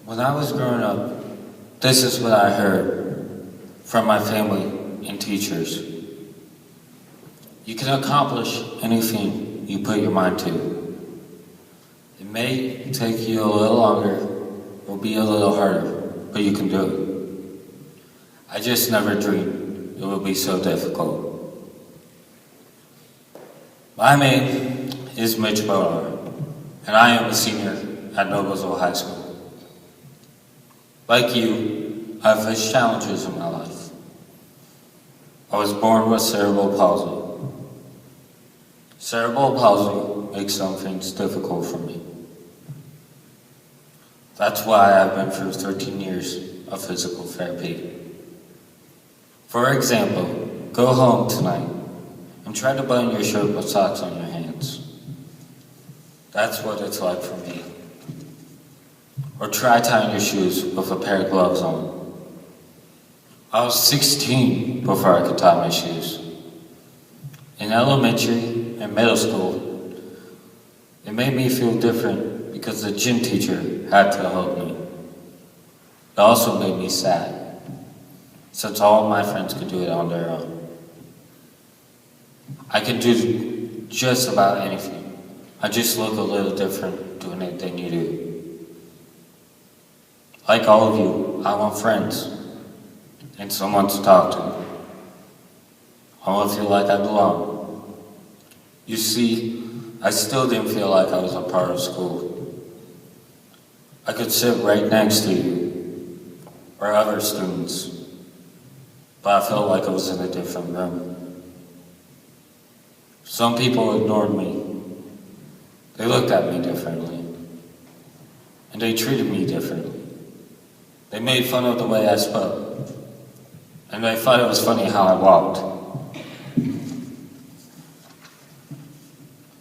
When I was growing up, this is what I heard from my family and teachers. You can accomplish anything you put your mind to. It may take you a little longer or be a little harder, but you can do it. I just never dreamed it would be so difficult. My name is Mitch Bonar, and I am a senior at Noblesville High School. Like you, I've faced challenges in my life. I was born with cerebral palsy. Cerebral palsy makes some things difficult for me. That's why I've been through 13 years of physical therapy. For example, go home tonight and try to button your shirt with socks on your hands. That's what it's like for me. Or try tying your shoes with a pair of gloves on. I was 16 before I could tie my shoes. In elementary and middle school, it made me feel different because the gym teacher had to help me. It also made me sad, since all my friends could do it on their own. I can do just about anything. I just look a little different doing it than you do. Like all of you, I want friends and someone to talk to. I want to feel like I belong. You see, I still didn't feel like I was a part of school. I could sit right next to you or other students, but I felt like I was in a different room. Some people ignored me. They looked at me differently, and they treated me differently. They made fun of the way I spoke, and they thought it was funny how I walked.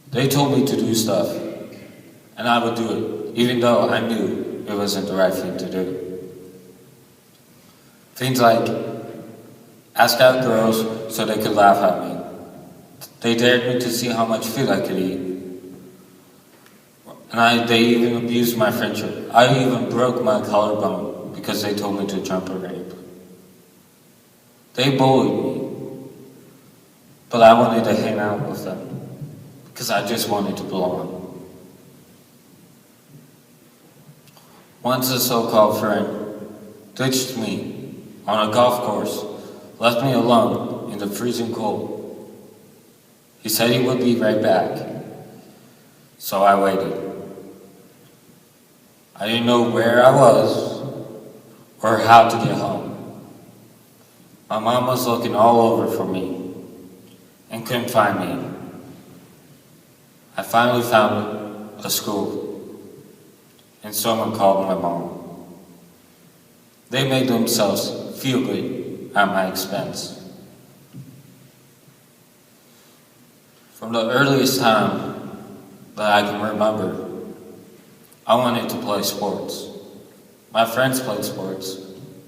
They told me to do stuff, and I would do it, even though I knew it wasn't the right thing to do. Things like ask out girls so they could laugh at me. They dared me to see how much food I could eat. And they even abused my friendship. I even broke my collarbone because they told me to jump a ramp. They bullied me, but I wanted to hang out with them because I just wanted to belong. Once a so-called friend ditched me on a golf course, left me alone in the freezing cold. He said he would be right back, so I waited. I didn't know where I was or how to get home. My mom was looking all over for me and couldn't find me. I finally found a school, and someone called my mom. They made themselves feel good at my expense. From the earliest time that I can remember, I wanted to play sports. My friends played sports,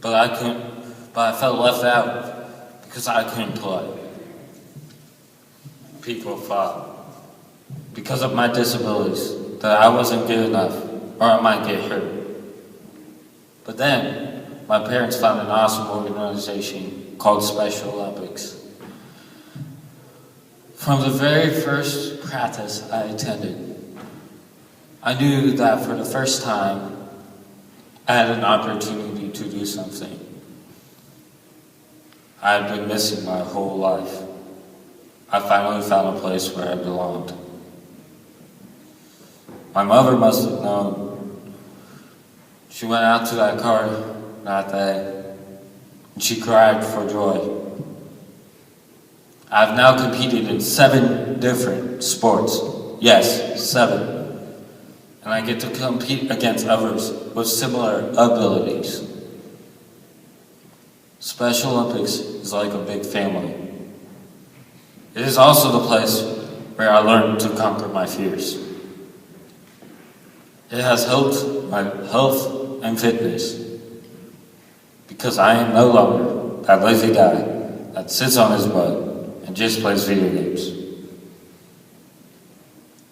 but I felt left out because I couldn't play. People thought, because of my disabilities, that I wasn't good enough or I might get hurt. But then, my parents found an awesome organization called Special Olympics. From the very first practice I attended, I knew that for the first time, I had an opportunity to do something I had been missing my whole life. I finally found a place where I belonged. My mother must have known. She went out to that car that day, and she cried for joy. I've now competed in 7 different sports. Yes, 7. And I get to compete against others with similar abilities. Special Olympics is like a big family. It is also the place where I learned to conquer my fears. It has helped my health and fitness because I am no longer that lazy guy that sits on his butt and just plays video games.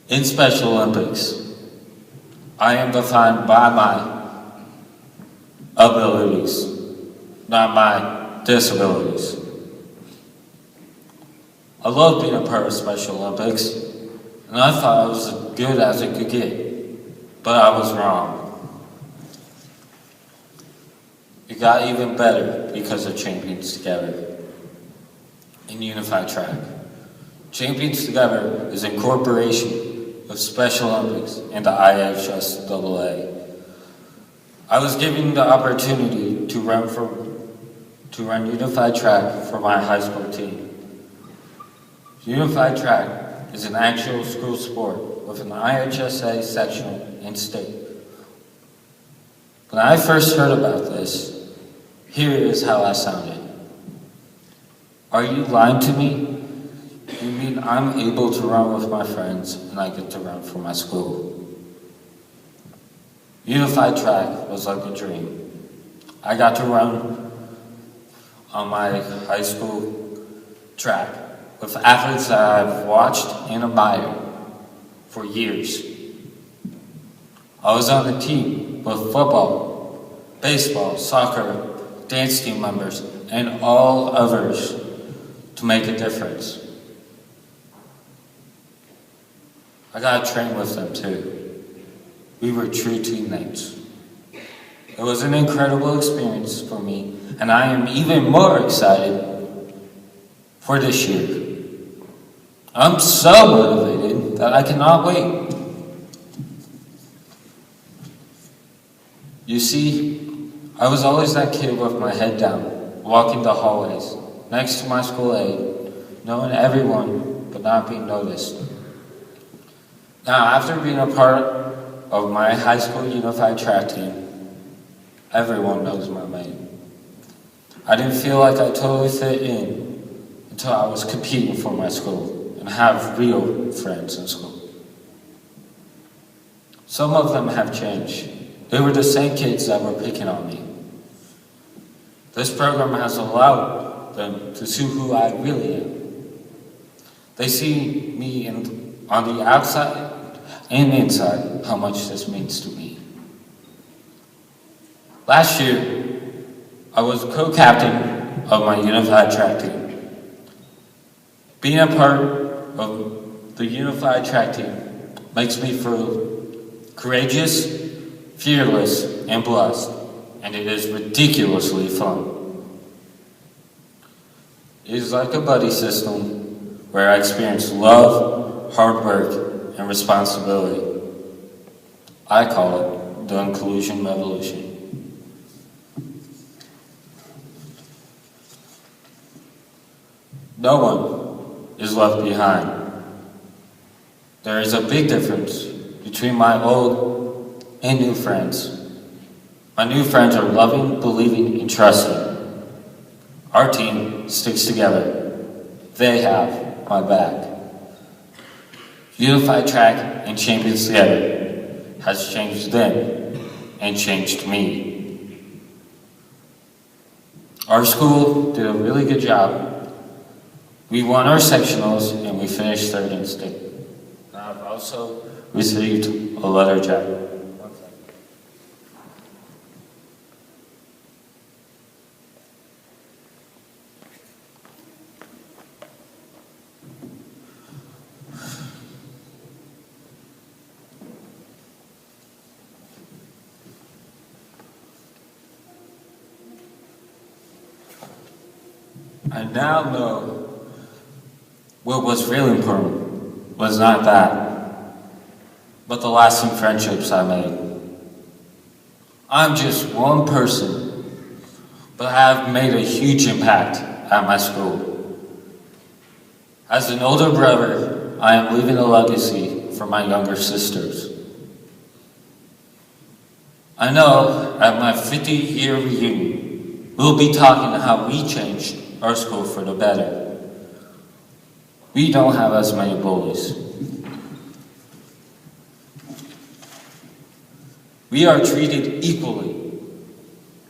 In Special Olympics, I am defined by my abilities, not my disabilities. I love being a part of Special Olympics, and I thought I was as good as it could get, but I was wrong. It got even better because of Champions Together and Unified Track. Champions Together is an incorporation of Special Olympics and the IHSAA. I was given the opportunity to run Unified Track for my high school team. Unified Track is an actual school sport with an IHSAA sectional and state. When I first heard about this, here is how I sounded. Are you lying to me? You mean I'm able to run with my friends and I get to run for my school? Unified Track was like a dream. I got to run on my high school track with athletes that I've watched and admired for years. I was on the team with football, baseball, soccer, dance team members, and all others to make a difference. I got to train with them too. We were true teammates. It was an incredible experience for me, and I am even more excited for this year. I'm so motivated that I cannot wait. You see, I was always that kid with my head down, walking the hallways, next to my school aide, knowing everyone but not being noticed. Now, after being a part of my high school unified track team, everyone knows my name. I didn't feel like I totally fit in until I was competing for my school and have real friends in school. Some of them have changed. They were the same kids that were picking on me. This program has allowed them to see who I really am. They see me on the outside and inside how much this means to me. Last year, I was co-captain of my unified track team. Being a part of the unified track team makes me feel courageous, fearless, and blessed, and it is ridiculously fun. It is like a buddy system where I experience love, hard work, and responsibility. I call it the inclusion revolution. No one is left behind. There is a big difference between my old and new friends. My new friends are loving, believing, and trusting. Our team sticks together. They have my back. Unified Track and Champions Together has changed them and changed me. Our school did a really good job. We won our sectionals and we finished third in state. Now I've also received a letter jacket. I now know what was really important was not that, but the lasting friendships I made. I'm just one person, but I have made a huge impact at my school. As an older brother, I am leaving a legacy for my younger sisters. I know at my 50-year reunion, we'll be talking how we changed our school for the better. We don't have as many bullies. We are treated equally.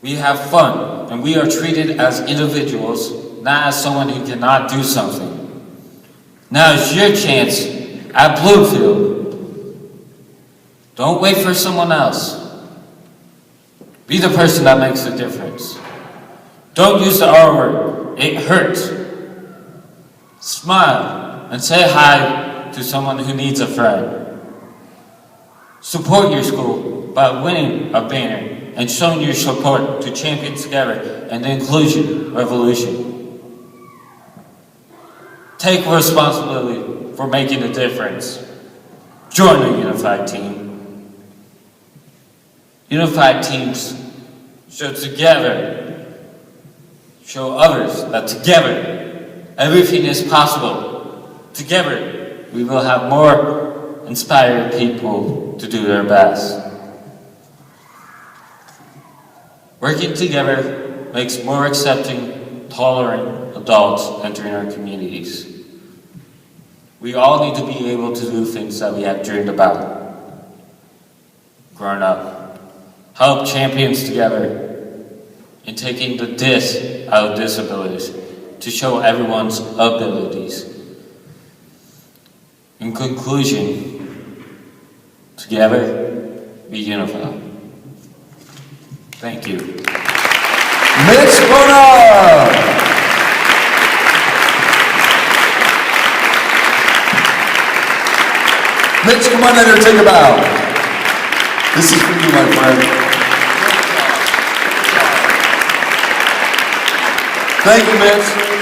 We have fun, and we are treated as individuals, not as someone who cannot do something. Now is your chance at Bloomfield. Don't wait for someone else. Be the person that makes a difference. Don't use the R word. It hurts. Smile and say hi to someone who needs a friend. Support your school by winning a banner and showing your support to Champions Together and the Inclusion Revolution. Take responsibility for making a difference. Join a unified team. Unified teams show others that together everything is possible. Together we will have more inspired people to do their best. Working together makes more accepting, tolerant adults entering our communities. We all need to be able to do things that we have dreamed about. Growing up, help Champions Together in taking the dis out of disabilities to show everyone's abilities. In conclusion, together, be unified. Thank you. Mitch Bonar! Mitch, come on in here, take a bow. This is for you, my friend. Thank you, Mitch.